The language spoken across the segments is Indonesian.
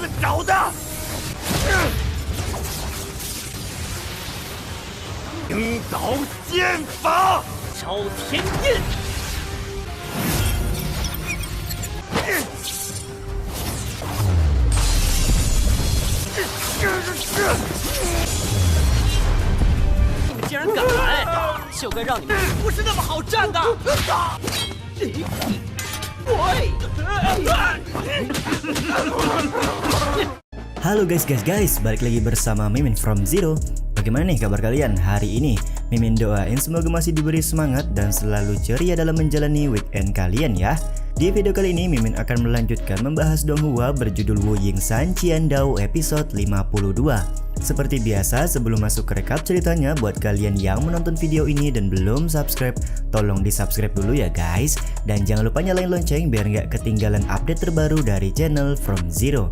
子找的。领导剑法，招天印。你们竟然敢来，就该让你们不是那么好战的。喂！ Halo guys, balik lagi bersama Mimin from Zero. Bagaimana nih kabar kalian hari ini? Mimin doain semoga masih diberi semangat dan selalu ceria dalam menjalani weekend kalian ya. Di video kali ini Mimin akan melanjutkan membahas Donghua berjudul Wu Ying San Qiandao episode 52. Seperti biasa, sebelum masuk ke rekap ceritanya, buat kalian yang menonton video ini dan belum subscribe, tolong di subscribe dulu ya guys. Dan jangan lupa nyalain lonceng biar nggak ketinggalan update terbaru dari channel From Zero.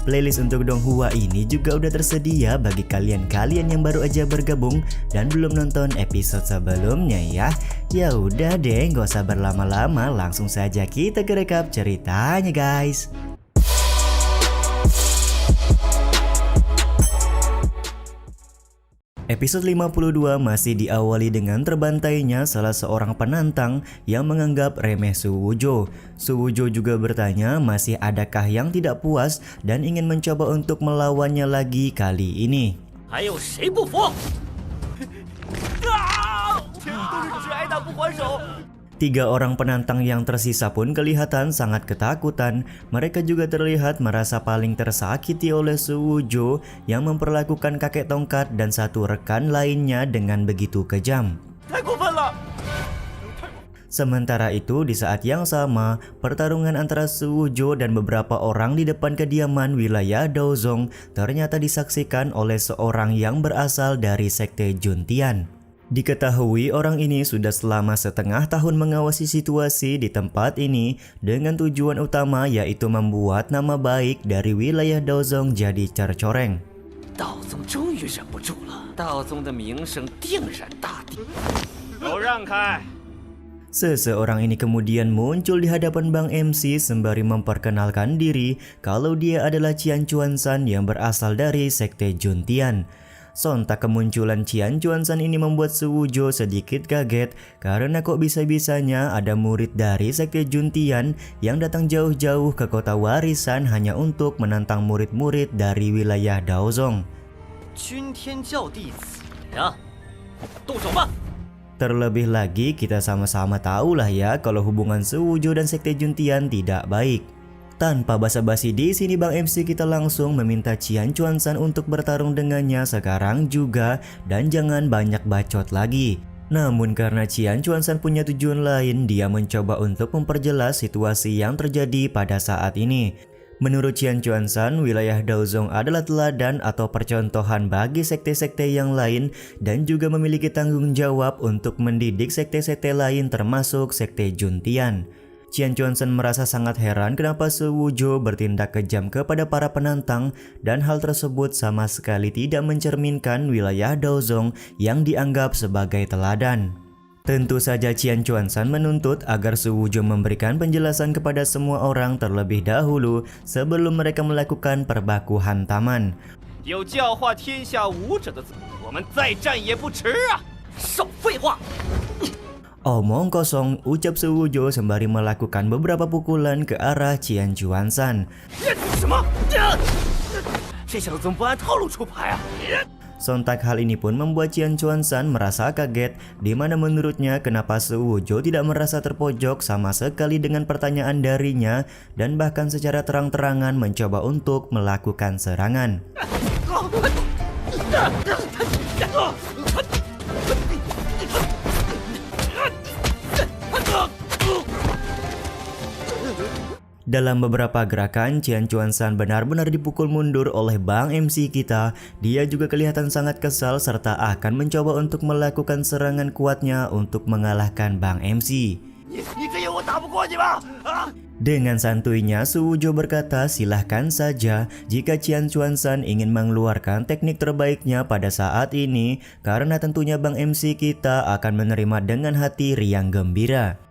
Playlist untuk Donghua ini juga udah tersedia bagi kalian-kalian yang baru aja bergabung dan belum nonton episode sebelumnya ya. Ya udah deh, nggak usah berlama-lama, langsung saja kita ke rekap ceritanya guys. Episode 52 masih diawali dengan terbantainya salah seorang penantang yang menganggap remeh Suwujo. Suwujo juga bertanya masih adakah yang tidak puas dan ingin mencoba untuk melawannya lagi kali ini. 还有谁不服？只挨打不还手。 Tiga orang penantang yang tersisa pun kelihatan sangat ketakutan. Mereka juga terlihat merasa paling tersakiti oleh Suwujo yang memperlakukan kakek tongkat dan satu rekan lainnya dengan begitu kejam. Sementara itu, di saat yang sama, pertarungan antara Suwujo dan beberapa orang di depan kediaman wilayah Daozong ternyata disaksikan oleh seorang yang berasal dari sekte Juntian. Diketahui orang ini sudah selama setengah tahun mengawasi situasi di tempat ini dengan tujuan utama yaitu membuat nama baik dari wilayah Daozong jadi tercoreng. 道宗终于忍不住了，道宗的名声定然大地。都让开！ Seseorang ini kemudian muncul di hadapan Bang MC sembari memperkenalkan diri kalau dia adalah Qian Chuansan yang berasal dari sekte Juntian. Sontak kemunculan Qian Chuansan ini membuat Suwujo sedikit kaget karena kok bisa-bisanya ada murid dari sekte Juntian yang datang jauh-jauh ke kota warisan hanya untuk menantang murid-murid dari wilayah Daozong. Terlebih lagi kita sama-sama tahulah ya kalau hubungan Suwujo dan sekte Juntian tidak baik. Tanpa basa-basi di sini Bang MC kita langsung meminta Qian Chuansan untuk bertarung dengannya sekarang juga dan jangan banyak bacot lagi. Namun karena Qian Chuansan punya tujuan lain, dia mencoba untuk memperjelas situasi yang terjadi pada saat ini. Menurut Qian Chuansan, wilayah Daozong adalah teladan atau percontohan bagi sekte-sekte yang lain dan juga memiliki tanggung jawab untuk mendidik sekte-sekte lain termasuk sekte Juntian. Qian Chuansan merasa sangat heran kenapa Suwujo bertindak kejam kepada para penantang dan hal tersebut sama sekali tidak mencerminkan wilayah Daozong yang dianggap sebagai teladan. Tentu saja Qian Chuansan menuntut agar Suwujo memberikan penjelasan kepada semua orang terlebih dahulu sebelum mereka melakukan perbaku hantaman. 有教化天下武者的资格，我们再战也不迟啊！少废话！ Omong kosong, ucap Suwujo sembari melakukan beberapa pukulan ke arah Qian Chuansan. Sontak hal ini pun membuat Qian Chuansan merasa kaget, di mana menurutnya kenapa Suwujo tidak merasa terpojok sama sekali dengan pertanyaan darinya dan bahkan secara terang-terangan mencoba untuk melakukan serangan. Dalam beberapa gerakan, Qian Chuansan benar-benar dipukul mundur oleh Bang MC kita. Dia juga kelihatan sangat kesal serta akan mencoba untuk melakukan serangan kuatnya untuk mengalahkan Bang MC. Dengan santuinya, Suwujo berkata silahkan saja jika Qian Chuansan ingin mengeluarkan teknik terbaiknya pada saat ini, karena tentunya Bang MC kita akan menerima dengan hati riang gembira.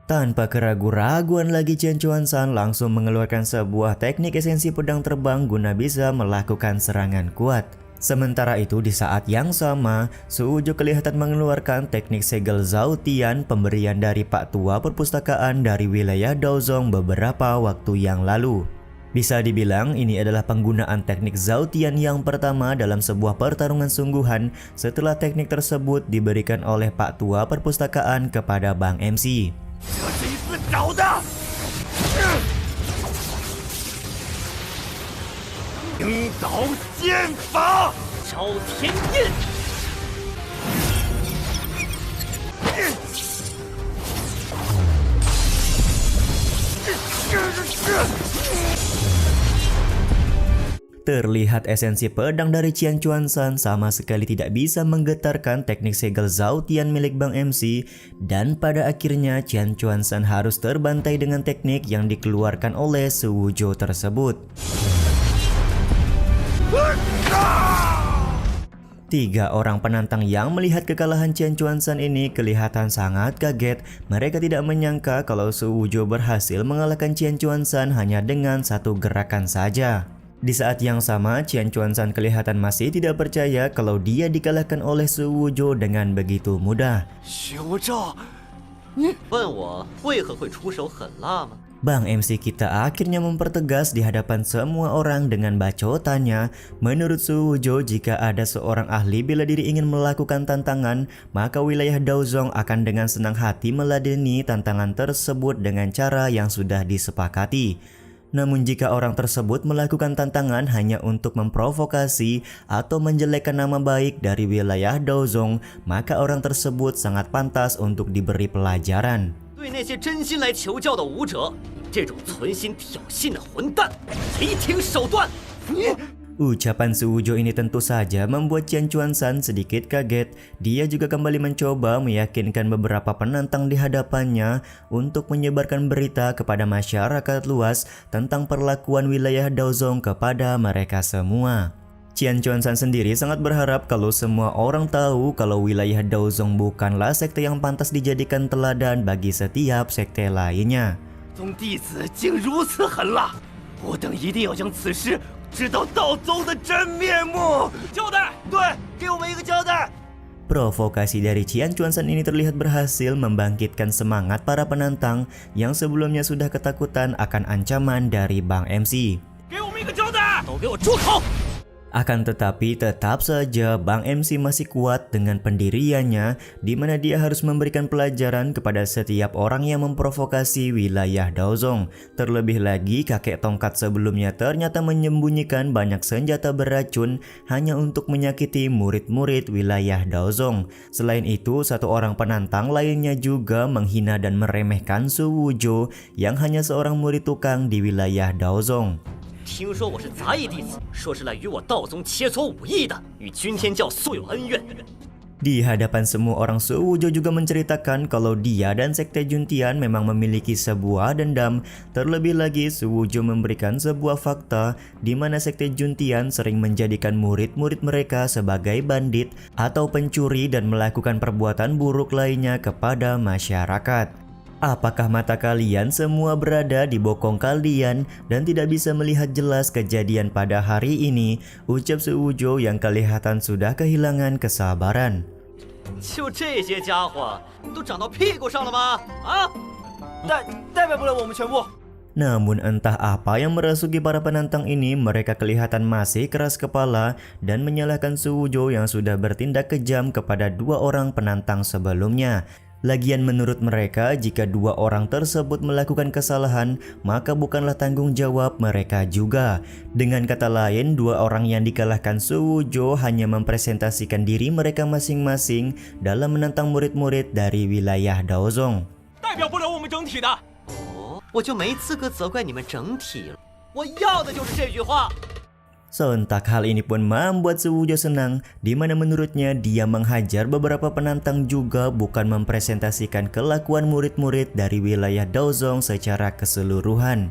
Tanpa keraguan-raguan lagi, Chen Chuanzhan langsung mengeluarkan sebuah teknik esensi pedang terbang guna bisa melakukan serangan kuat. Sementara itu di saat yang sama, Su Wujo kelihatan mengeluarkan teknik segel Zhao Tian pemberian dari Pak Tua Perpustakaan dari wilayah Daozong beberapa waktu yang lalu. Bisa dibilang ini adalah penggunaan teknik Zhao Tian yang pertama dalam sebuah pertarungan sungguhan setelah teknik tersebut diberikan oleh Pak Tua Perpustakaan kepada Bang MC. 这是一次找的。鹰岛剑法，招天印， Terlihat esensi pedang dari Chen Chuanzhan sama sekali tidak bisa menggetarkan teknik segel Zhao Tian milik Bang MC, dan pada akhirnya Chen Chuanzhan harus terbantai dengan teknik yang dikeluarkan oleh Su Wujo tersebut. 3 orang penantang yang melihat kekalahan Chen Chuanzhan ini kelihatan sangat kaget. Mereka tidak menyangka kalau Su Wujo berhasil mengalahkan Chen Chuanzhan hanya dengan satu gerakan saja. Di saat yang sama, Chen Chuanzhan kelihatan masih tidak percaya kalau dia dikalahkan oleh Su Wujo dengan begitu mudah. 学无照， 问我为何会出手狠辣吗？ Bang MC kita akhirnya mempertegas di hadapan semua orang dengan bacotannya. Menurut Su Wujo, jika ada seorang ahli bela diri ingin melakukan tantangan, maka wilayah Daozong akan dengan senang hati meladeni tantangan tersebut dengan cara yang sudah disepakati. Namun jika orang tersebut melakukan tantangan hanya untuk memprovokasi atau menjelekkan nama baik dari wilayah Daozong, maka orang tersebut sangat pantas untuk diberi pelajaran. 对那些真心来求教的武者，这种存心挑衅的混蛋，雷霆手段！ Ucapan Su Wujo ini tentu saja membuat Chen Chuanzhan sedikit kaget. Dia juga kembali mencoba meyakinkan beberapa penantang di hadapannya untuk menyebarkan berita kepada masyarakat luas tentang perlakuan wilayah Daozong kepada mereka semua. Chen Chuanzhan sendiri sangat berharap kalau semua orang tahu kalau wilayah Daozong bukanlah sekte yang pantas dijadikan teladan bagi setiap sekte lainnya. 宗弟子竟如此狠辣，我等一定要将此事 知道道宗的真面目，交代，对，给我们一个交代。 Provokasi dari Chen Chuanzhan ini terlihat berhasil membangkitkan semangat para penantang yang sebelumnya sudah ketakutan akan ancaman dari Bang MC. 给我们一个交代。都给我住口！ Akan tetapi tetap saja Bang MC masih kuat dengan pendiriannya, di mana dia harus memberikan pelajaran kepada setiap orang yang memprovokasi wilayah Daozong. Terlebih lagi kakek tongkat sebelumnya ternyata menyembunyikan banyak senjata beracun hanya untuk menyakiti murid-murid wilayah Daozong. Selain itu, satu orang penantang lainnya juga menghina dan meremehkan Su Wujo yang hanya seorang murid tukang di wilayah Daozong. 听说我是杂役弟子，说是来与我道宗切磋武艺的，与君天教素有恩怨。 Di hadapan semua orang, Su Wujo juga menceritakan kalau dia dan sekte Juntian memang memiliki sebuah dendam. Terlebih lagi, Su Wujo memberikan sebuah fakta di mana sekte Juntian sering menjadikan murid-murid mereka sebagai bandit atau pencuri dan melakukan perbuatan buruk lainnya kepada masyarakat. Apakah mata kalian semua berada di bokong kalian dan tidak bisa melihat jelas kejadian pada hari ini? Ucap Su Wujo yang kelihatan sudah kehilangan kesabaran. 就这些家伙都长到屁股上了吗？啊！代表不了我们全部。 Namun entah apa yang merasuki para penantang ini, mereka kelihatan masih keras kepala dan menyalahkan Su Wujo yang sudah bertindak kejam kepada 2 orang penantang sebelumnya. Lagian menurut mereka, jika 2 orang tersebut melakukan kesalahan, maka bukanlah tanggung jawab mereka juga. Dengan kata lain, 2 orang yang dikalahkan Su Wujo hanya mempresentasikan diri mereka masing-masing dalam menantang murid-murid dari wilayah Daozong. 代表不了我们整体的。哦，我就没资格责怪你们整体了。我要的就是这句话。 Sontak hal ini pun membuat Su Wujo senang, di mana menurutnya dia menghajar beberapa penantang juga bukan mempresentasikan kelakuan murid-murid dari wilayah Daozong secara keseluruhan.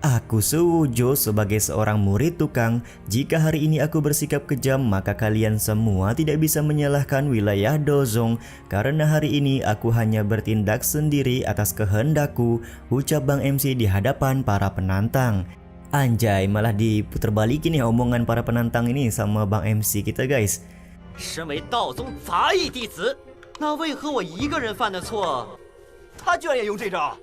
Aku Suwoo sebagai seorang murid tukang. Jika hari ini aku bersikap kejam, maka kalian semua tidak bisa menyalahkan wilayah Dozong. Karena hari ini aku hanya bertindak sendiri atas kehendakku, ucap Bang MC di hadapan para penantang. Anjay, malah diputer balikin ya omongan para penantang ini sama Bang MC kita guys. 身为道宗杂役弟子，那为何我一个人犯的错，他居然也用这招？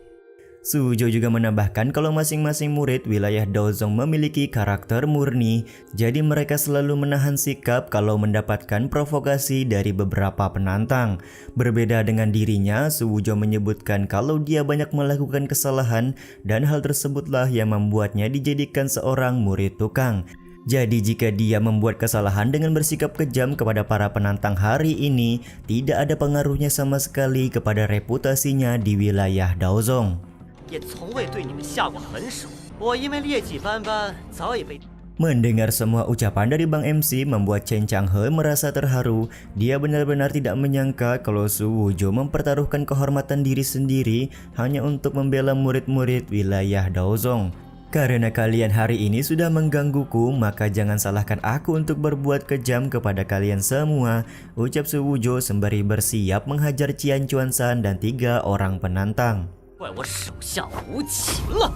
Suwoo juga menambahkan kalau masing-masing murid wilayah Dozong memiliki karakter murni, jadi mereka selalu menahan sikap kalau mendapatkan provokasi dari beberapa penantang. Berbeda dengan dirinya, Suwoo menyebutkan kalau dia banyak melakukan kesalahan dan hal tersebutlah yang membuatnya dijadikan seorang murid tukang. Jadi jika dia membuat kesalahan dengan bersikap kejam kepada para penantang hari ini, tidak ada pengaruhnya sama sekali kepada reputasinya di wilayah Dozong. 也从未对你们下过狠手，我因为劣迹斑斑，早已被。 Mendengar semua ucapan dari Bang MC membuat Chen Changhe merasa terharu. Dia benar-benar tidak menyangka kalau Suwoo mempertaruhkan kehormatan diri sendiri hanya untuk membela murid-murid wilayah Dozong. Karena kalian hari ini sudah menggangguku, maka jangan salahkan aku untuk berbuat kejam kepada kalian semua, ucap Suwoo sembari bersiap menghajar Qian Chuansan dan 3 orang penantang. 怪我手下无情了！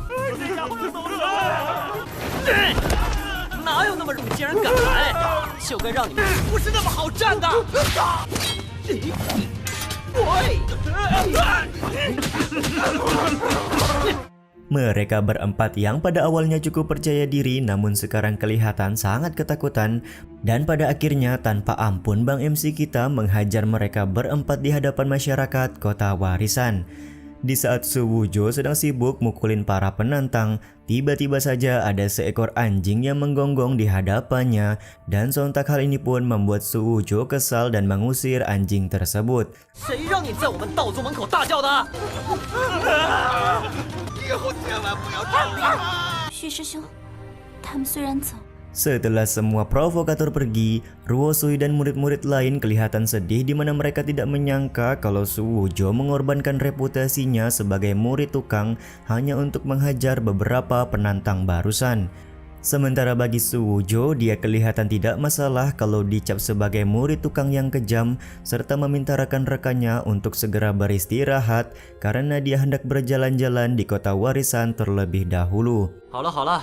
哪有那么容易竟然敢来？就该让你们不是那么好战的！ Mereka berempat yang pada awalnya cukup percaya diri namun sekarang kelihatan sangat ketakutan, dan pada akhirnya tanpa ampun Bang MC kita menghajar mereka berempat di hadapan masyarakat kota warisan. Di saat Suwoo sedang sibuk mukulin para penantang, tiba-tiba saja ada seekor anjing yang menggonggong di hadapannya, dan sontak hal ini pun membuat Suwoo kesal dan mengusir anjing tersebut. 谁让你在我们道宗门口大叫的？以后千万不要这样！徐师兄，他们虽然走。 Setelah semua provokator pergi, Ruosui dan murid-murid lain kelihatan sedih di mana mereka tidak menyangka kalau Suwoo mengorbankan reputasinya sebagai murid tukang hanya untuk menghajar beberapa penantang barusan. Sementara bagi Suwoo, dia kelihatan tidak masalah kalau dicap sebagai murid tukang yang kejam serta meminta rekan-rekannya untuk segera beristirahat karena dia hendak berjalan-jalan di kota warisan terlebih dahulu. 好了好了。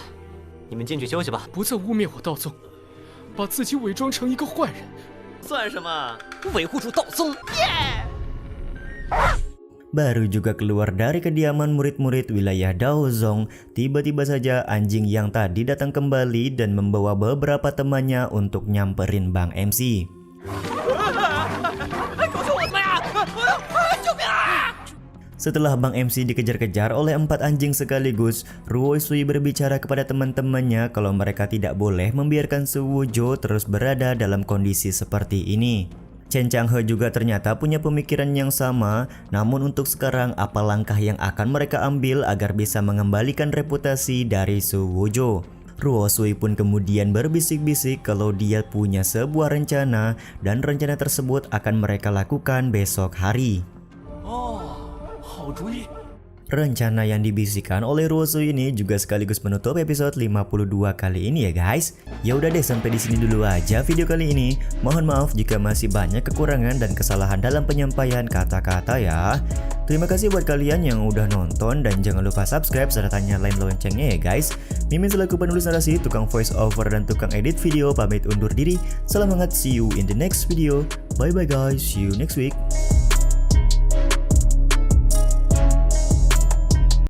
你们进去休息吧，不再污蔑我道宗，把自己伪装成一个坏人，算什么？维护住道宗！ Baru juga keluar dari kediaman murid-murid wilayah Dozong, tiba-tiba saja anjing yang tadi datang kembali dan membawa beberapa temannya untuk nyamperin Bang MC. Setelah Bang MC dikejar-kejar oleh 4 anjing sekaligus, Ruosui berbicara kepada teman-temannya kalau mereka tidak boleh membiarkan Suwoo terus berada dalam kondisi seperti ini. Chen Changhe juga ternyata punya pemikiran yang sama, namun untuk sekarang apa langkah yang akan mereka ambil agar bisa mengembalikan reputasi dari Suwoo? Ruosui pun kemudian berbisik-bisik kalau dia punya sebuah rencana dan rencana tersebut akan mereka lakukan besok hari. Rencana yang dibisikkan oleh Ruosui ini juga sekaligus menutup episode 52 kali ini ya guys. Ya udah deh, sampai di sini dulu aja video kali ini. Mohon maaf jika masih banyak kekurangan dan kesalahan dalam penyampaian kata-kata ya. Terima kasih buat kalian yang udah nonton dan jangan lupa subscribe serta nyalain loncengnya ya guys. Mimin selaku penulis narasi, tukang voice over dan tukang edit video pamit undur diri. Salam hangat, see you in the next video. Bye bye guys, see you next week.